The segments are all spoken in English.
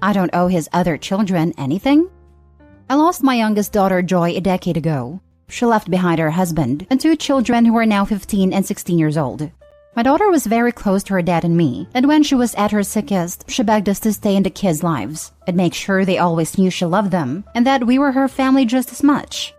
I don't owe his other children anything. I lost my youngest daughter, Joy, a decade ago. She left behind her husband and 2 children who are now 15 and 16 years old. My daughter was very close to her dad and me, and when she was at her sickest, she begged us to stay in the kids' lives and make sure they always knew she loved them and that we were her family just as much.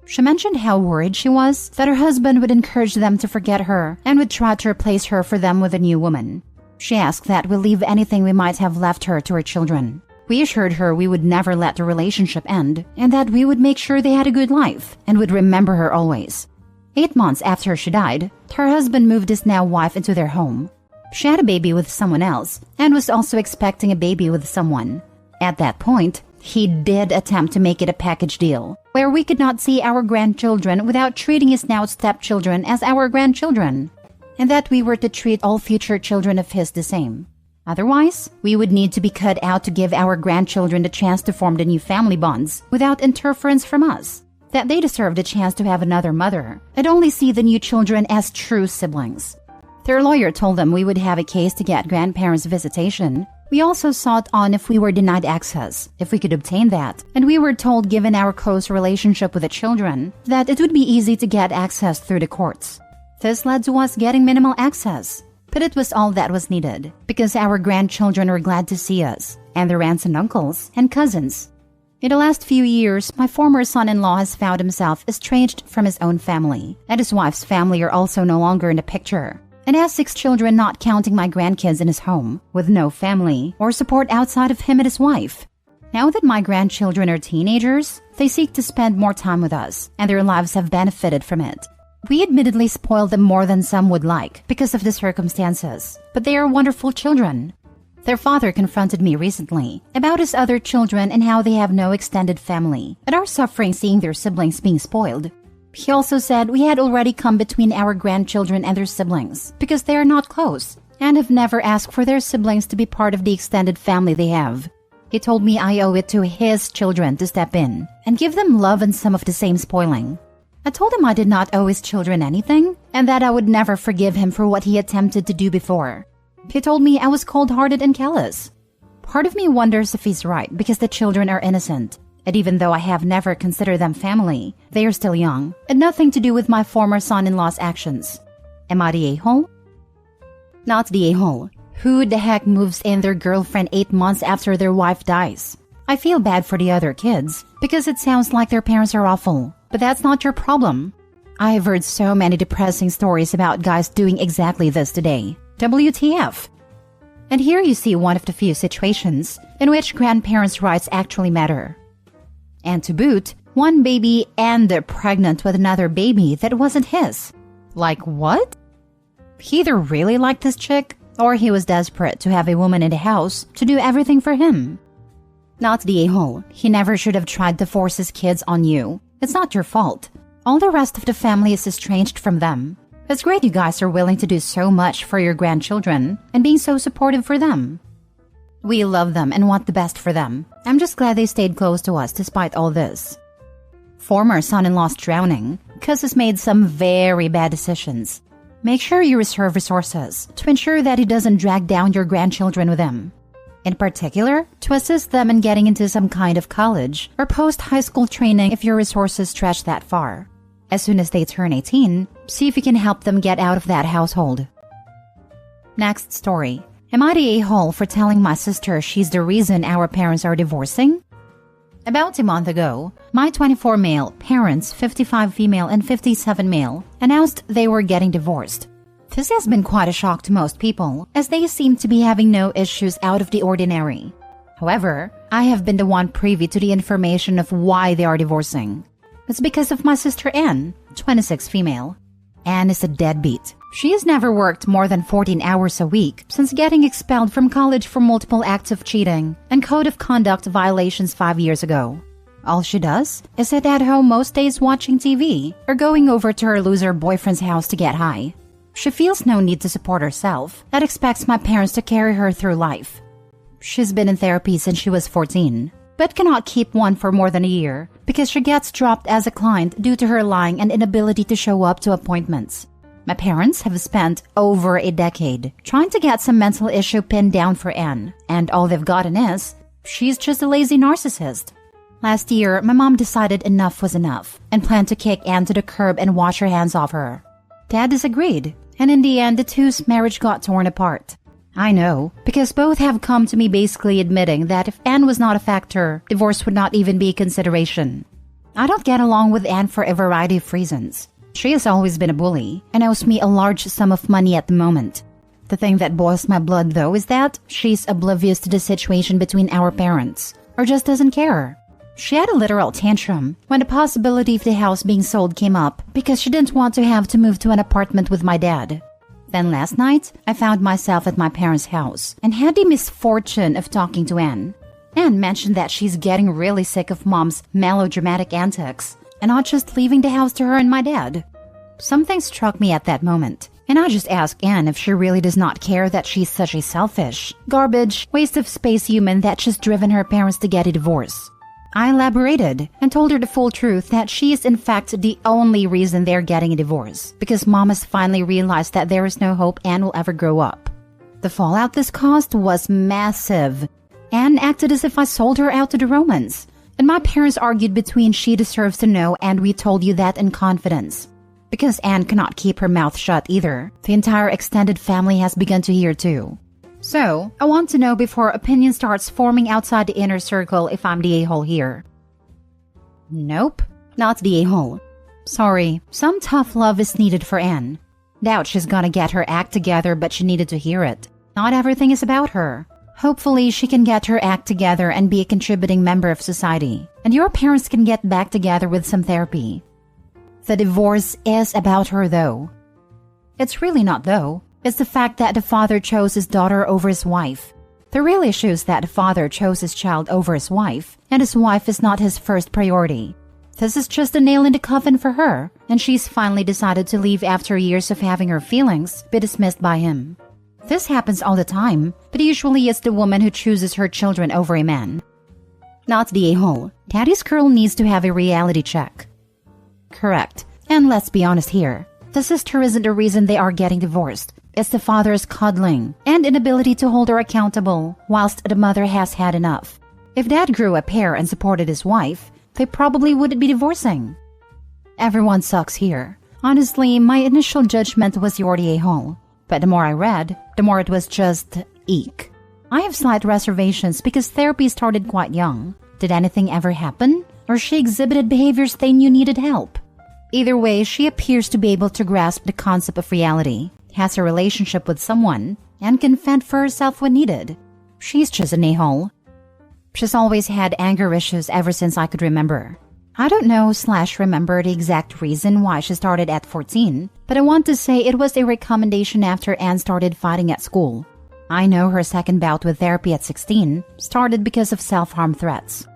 She mentioned how worried she was that her husband would encourage them to forget her and would try to replace her for them with a new woman. She asked that we leave anything we might have left her to her children. We assured her we would never let the relationship end and that we would make sure they had a good life and would remember her always. 8 months after she died, her husband moved his now wife into their home. She had a baby with someone else and was also expecting a baby with someone. At that point, he did attempt to make it a package deal, where we could not see our grandchildren without treating his now stepchildren as our grandchildren, and that we were to treat all future children of his the same. Otherwise, we would need to be cut out to give our grandchildren the chance to form the new family bonds without interference from us. That they deserved a chance to have another mother and only see the new children as true siblings. Their lawyer told them we would have a case to get grandparents' visitation. We also sought on if we were denied access, if we could obtain that, and we were told, given our close relationship with the children, that it would be easy to get access through the courts. This led to us getting minimal access. But it was all that was needed, because our grandchildren were glad to see us, and their aunts and uncles, and cousins. In the last few years, my former son-in-law has found himself estranged from his own family, and his wife's family are also no longer in the picture, and has 6 children not counting my grandkids in his home, with no family or support outside of him and his wife. Now that my grandchildren are teenagers, they seek to spend more time with us, and their lives have benefited from it. We admittedly spoil them more than some would like because of the circumstances, but they are wonderful children. Their father confronted me recently about his other children and how they have no extended family and are suffering seeing their siblings being spoiled. He also said we had already come between our grandchildren and their siblings because they are not close and have never asked for their siblings to be part of the extended family they have. He told me I owe it to his children to step in and give them love and some of the same spoiling. I told him I did not owe his children anything and that I would never forgive him for what he attempted to do before. He told me I was cold-hearted and callous. Part of me wonders if he's right because the children are innocent. And even though I have never considered them family, they are still young and nothing to do with my former son-in-law's actions. Am I the a-hole? Not the a-hole. Who the heck moves in their girlfriend 8 months after their wife dies? I feel bad for the other kids because it sounds like their parents are awful. But that's not your problem. I have heard so many depressing stories about guys doing exactly this today. WTF? And here you see one of the few situations in which grandparents' rights actually matter. And to boot, one baby and they're pregnant with another baby that wasn't his. Like what? He either really liked this chick, or he was desperate to have a woman in the house to do everything for him. Not the a-hole. He never should have tried to force his kids on you. It's not your fault. All the rest of the family is estranged from them. It's great you guys are willing to do so much for your grandchildren and being so supportive for them. We love them and want the best for them. I'm just glad they stayed close to us despite all this. Former son-in-law's drowning because he's made some very bad decisions. Make sure you reserve resources to ensure that he doesn't drag down your grandchildren with him. In particular, to assist them in getting into some kind of college or post-high school training if your resources stretch that far. As soon as they turn 18, see if you can help them get out of that household. Next story. Am I the a-hole for telling my sister she's the reason our parents are divorcing? About a month ago, my 24 male parents, 55 female and 57 male, announced they were getting divorced. This has been quite a shock to most people, as they seem to be having no issues out of the ordinary. However, I have been the one privy to the information of why they are divorcing. It's because of my sister Anne, 26 female. Anne is a deadbeat. She has never worked more than 14 hours a week since getting expelled from college for multiple acts of cheating and code of conduct violations 5 years ago. All she does is sit at home most days watching TV or going over to her loser boyfriend's house to get high. She feels no need to support herself and expects my parents to carry her through life. She's been in therapy since she was 14, but cannot keep one for more than a year because she gets dropped as a client due to her lying and inability to show up to appointments. My parents have spent over a decade trying to get some mental issue pinned down for Anne, and all they've gotten is, She's just a lazy narcissist. Last year, my mom decided enough was enough and planned to kick Anne to the curb and wash her hands off her. Dad disagreed, and in the end, the two's marriage got torn apart. I know, because both have come to me basically admitting that if Anne was not a factor, divorce would not even be a consideration. I don't get along with Anne for a variety of reasons. She has always been a bully and owes me a large sum of money at the moment. The thing that boils my blood, though, is that she's oblivious to the situation between our parents, or just doesn't care. She had a literal tantrum when the possibility of the house being sold came up because she didn't want to have to move to an apartment with my dad. Then last night, I found myself at my parents' house and had the misfortune of talking to Anne. Anne mentioned that she's getting really sick of Mom's melodramatic antics and not just leaving the house to her and my dad. Something struck me at that moment, and I just asked Anne if she really does not care that she's such a selfish, garbage, waste of space human that's just driven her parents to get a divorce. I elaborated and told her the full truth that she is in fact the only reason they're getting a divorce, because Mom has finally realized that there is no hope Anne will ever grow up. The fallout this caused was massive. Anne acted as if I sold her out to the Romans, and my parents argued between she deserves to know and we told you that in confidence. Because Anne cannot keep her mouth shut either, the entire extended family has begun to hear too. So, I want to know before opinion starts forming outside the inner circle if I'm the a-hole here. Nope, not the a-hole. Sorry, some tough love is needed for Anne. Doubt she's gonna get her act together, but she needed to hear it. Not everything is about her. Hopefully, she can get her act together and be a contributing member of society. And your parents can get back together with some therapy. The divorce is about her, though. It's really not, though. It's the fact that the father chose his daughter over his wife. The real issue is that the father chose his child over his wife, and his wife is not his first priority. This is just a nail in the coffin for her, and she's finally decided to leave after years of having her feelings be dismissed by him. This happens all the time, but usually it's the woman who chooses her children over a man. Not the a-hole. Daddy's girl needs to have a reality check. Correct. And let's be honest here. The sister isn't the reason they are getting divorced. It's the father's coddling and inability to hold her accountable, whilst the mother has had enough. If Dad grew a pair and supported his wife, they probably wouldn't be divorcing. Everyone sucks here. Honestly, my initial judgment was you're the a-hole. But the more I read, the more it was just eek. I have slight reservations because therapy started quite young. Did anything ever happen? Or she exhibited behaviors they knew needed help? Either way, she appears to be able to grasp the concept of reality, has a relationship with someone, and can fend for herself when needed. She's just an a-hole. She's always had anger issues ever since I could remember. I don't know/remember the exact reason why she started at 14, but I want to say it was a recommendation after Anne started fighting at school. I know her second bout with therapy at 16 started because of self-harm threats.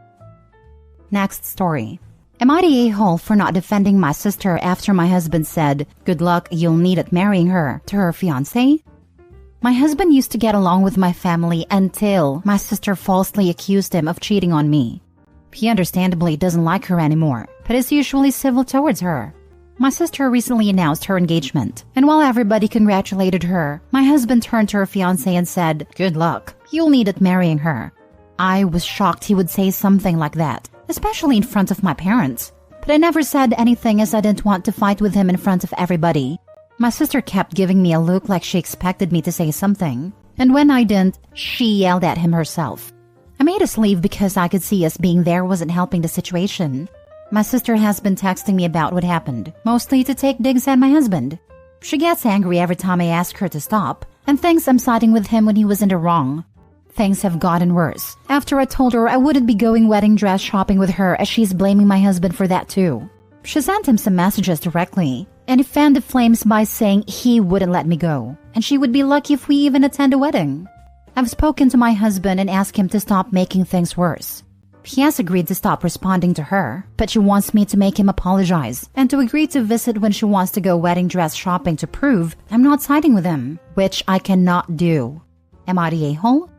Next story. Am I the a-hole for not defending my sister after my husband said, "Good luck, you'll need it marrying her," to her fiancé? My husband used to get along with my family until my sister falsely accused him of cheating on me. He understandably doesn't like her anymore, but is usually civil towards her. My sister recently announced her engagement, and while everybody congratulated her, my husband turned to her fiancé and said, "Good luck, you'll need it marrying her." I was shocked he would say something like that, especially in front of my parents. But I never said anything as I didn't want to fight with him in front of everybody. My sister kept giving me a look like she expected me to say something, and when I didn't, she yelled at him herself. I made us leave because I could see us being there wasn't helping the situation. My sister has been texting me about what happened, mostly to take digs at my husband. She gets angry every time I ask her to stop, and thinks I'm siding with him when he was in the wrong. Things have gotten worse after I told her I wouldn't be going wedding dress shopping with her, as she's blaming my husband for that too. She sent him some messages directly, and he fanned the flames by saying he wouldn't let me go, and she would be lucky if we even attend a wedding. I've spoken to my husband and asked him to stop making things worse. He has agreed to stop responding to her, but she wants me to make him apologize and to agree to visit when she wants to go wedding dress shopping to prove I'm not siding with him, which I cannot do. Am I the a-hole?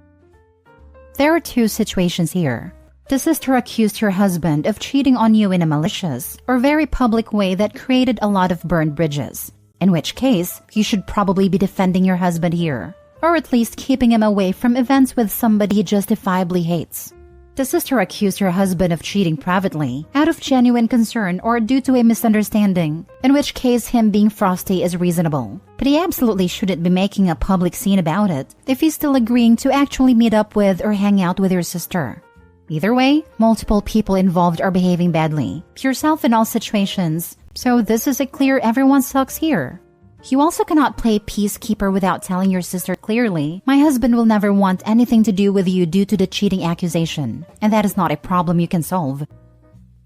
There are two situations here. The sister accused her husband of cheating on you in a malicious or very public way that created a lot of burned bridges, in which case you should probably be defending your husband here, or at least keeping him away from events with somebody he justifiably hates. The sister accused her husband of cheating privately, out of genuine concern or due to a misunderstanding, in which case him being frosty is reasonable. But he absolutely shouldn't be making a public scene about it if he's still agreeing to actually meet up with or hang out with your sister. Either way, multiple people involved are behaving badly, yourself in all situations, so this is a clear everyone sucks here. You also cannot play peacekeeper without telling your sister clearly, my husband will never want anything to do with you due to the cheating accusation, and that is not a problem you can solve.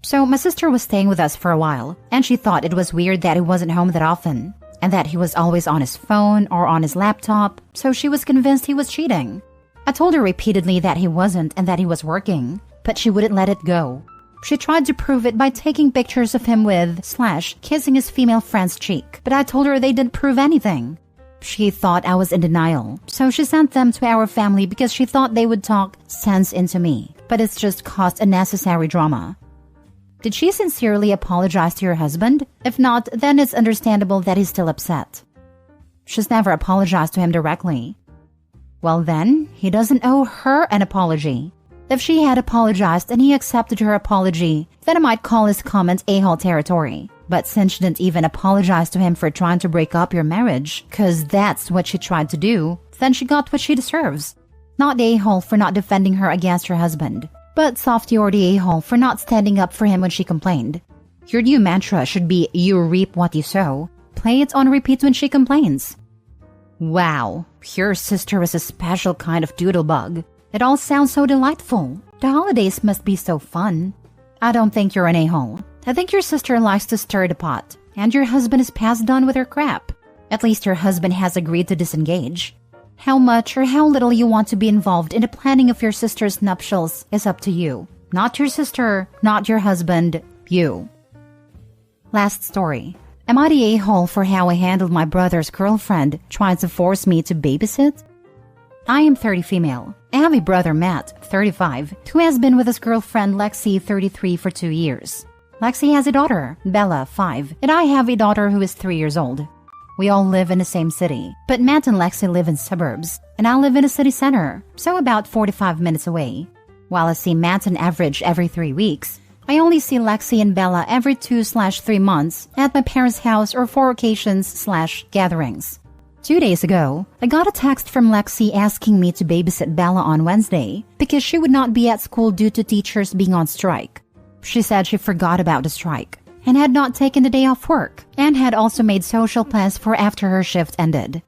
So my sister was staying with us for a while, and she thought it was weird that he wasn't home that often, and that he was always on his phone or on his laptop, so she was convinced he was cheating. I told her repeatedly that he wasn't and that he was working, but she wouldn't let it go. She tried to prove it by taking pictures of him with / kissing his female friend's cheek, but I told her they didn't prove anything. She thought I was in denial, so she sent them to our family because she thought they would talk sense into me, but it's just caused unnecessary drama. Did she sincerely apologize to your husband? If not, then it's understandable that he's still upset. She's never apologized to him directly. Well then, he doesn't owe her an apology. If she had apologized and he accepted her apology, then I might call his comment a-hole territory. But since she didn't even apologize to him for trying to break up your marriage, cause that's what she tried to do, then she got what she deserves. Not the a-hole for not defending her against her husband, but Softy or the a-hole for not standing up for him when she complained. Your new mantra should be you reap what you sow. Play it on repeat when she complains. Wow, your sister is a special kind of doodlebug. It all sounds so delightful. The holidays must be so fun. I don't think you're an a-hole. I think your sister likes to stir the pot, and your husband is past done with her crap. At least your husband has agreed to disengage. How much or how little you want to be involved in the planning of your sister's nuptials is up to you. Not your sister, not your husband, you. Last story. Am I the a-hole for how I handled my brother's girlfriend trying to force me to babysit? I am 30 female. I have a brother, Matt, 35, who has been with his girlfriend, Lexi, 33, for 2 years. Lexi has a daughter, Bella, 5, and I have a daughter who is 3 years old. We all live in the same city, but Matt and Lexi live in suburbs, and I live in a city center, so about 45 minutes away. While I see Matt on average every 3 weeks, I only see Lexi and Bella every 2/3 months at my parents' house or for occasions/gatherings. 2 days ago, I got a text from Lexi asking me to babysit Bella on Wednesday because she would not be at school due to teachers being on strike. She said she forgot about the strike and had not taken the day off work and had also made social plans for after her shift ended.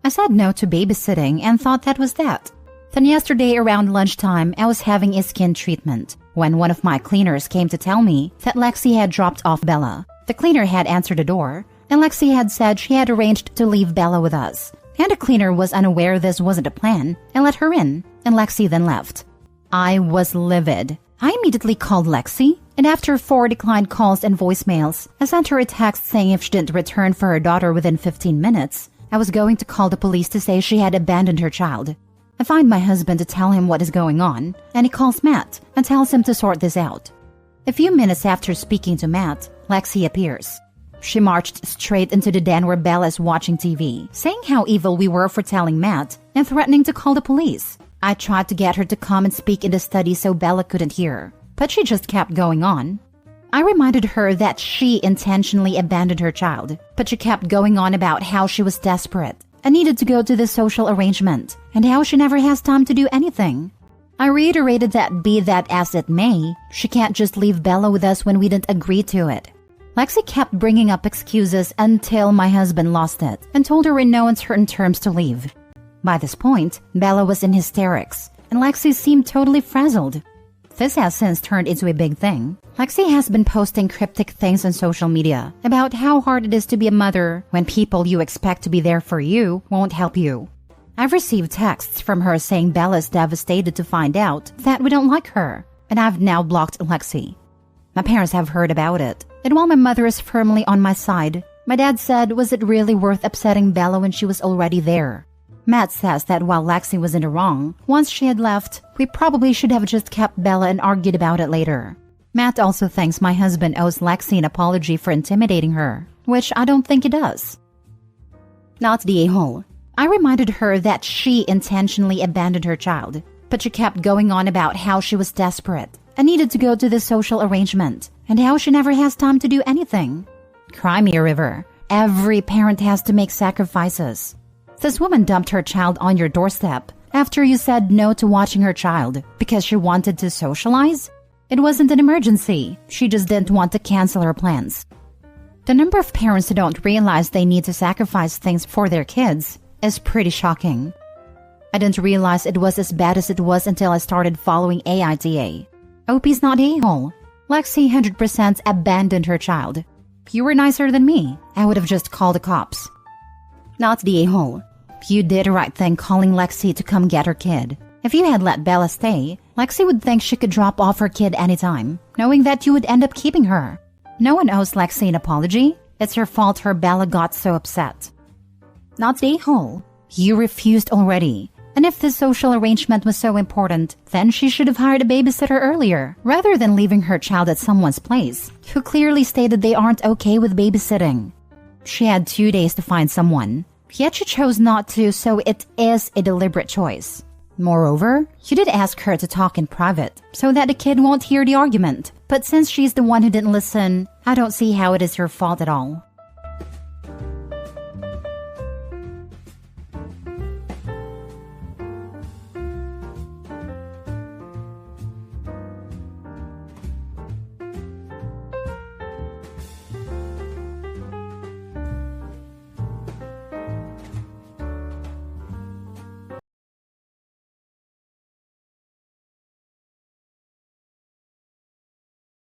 I said no to babysitting and thought that was that. Then yesterday around lunchtime, I was having a skin treatment when one of my cleaners came to tell me that Lexi had dropped off Bella. The cleaner had answered the door, and Lexi had said she had arranged to leave Bella with us. And the cleaner was unaware this wasn't a plan and let her in, and Lexi then left. I was livid. I immediately called Lexi, and after 4 declined calls and voicemails, I sent her a text saying if she didn't return for her daughter within 15 minutes, I was going to call the police to say she had abandoned her child. I find my husband to tell him what is going on, and he calls Matt and tells him to sort this out. A few minutes after speaking to Matt, Lexi appears. She marched straight into the den where Bella is watching TV, saying how evil we were for telling Matt and threatening to call the police. I tried to get her to come and speak in the study so Bella couldn't hear, but she just kept going on. I reminded her that she intentionally abandoned her child, but she kept going on about how she was desperate and needed to go to the social arrangement and how she never has time to do anything. I reiterated that be that as it may, she can't just leave Bella with us when we didn't agree to it. Lexi kept bringing up excuses until my husband lost it and told her in no uncertain terms to leave. By this point, Bella was in hysterics, and Lexi seemed totally frazzled. This has since turned into a big thing. Lexi has been posting cryptic things on social media about how hard it is to be a mother when people you expect to be there for you won't help you. I've received texts from her saying Bella's devastated to find out that we don't like her, and I've now blocked Lexi. My parents have heard about it, and while my mother is firmly on my side, my dad said, was it really worth upsetting Bella when she was already there? Matt says that while Lexi was in the wrong, once she had left, we probably should have just kept Bella and argued about it later. Matt also thinks my husband owes Lexi an apology for intimidating her, which I don't think he does. Not the a-hole. I reminded her that she intentionally abandoned her child, But she kept going on about how she was desperate and needed to go to the social arrangement and how she never has time to do anything. Cry me a river. Every parent has to make sacrifices. This woman dumped her child on your doorstep after you said no to watching her child because she wanted to socialize. It wasn't an emergency. She just didn't want to cancel her plans. The number of parents who don't realize they need to sacrifice things for their kids is pretty shocking. I didn't realize it was as bad as it was until I started following AITA. OP's not the a-hole. Lexi 100% abandoned her child. You were nicer than me. I would have just called the cops. Not the a-hole. You did the right thing calling Lexi to come get her kid. If you had let Bella stay, Lexi would think she could drop off her kid anytime, knowing that you would end up keeping her. No one owes Lexi an apology. It's her fault her Bella got so upset. Not the a-hole. You refused already. And if this social arrangement was so important, then she should have hired a babysitter earlier, rather than leaving her child at someone's place, who clearly stated they aren't okay with babysitting. She had 2 days to find someone, yet she chose not to, so it is a deliberate choice. Moreover, you did ask her to talk in private, so that the kid won't hear the argument. But since she's the one who didn't listen, I don't see how it is your fault at all.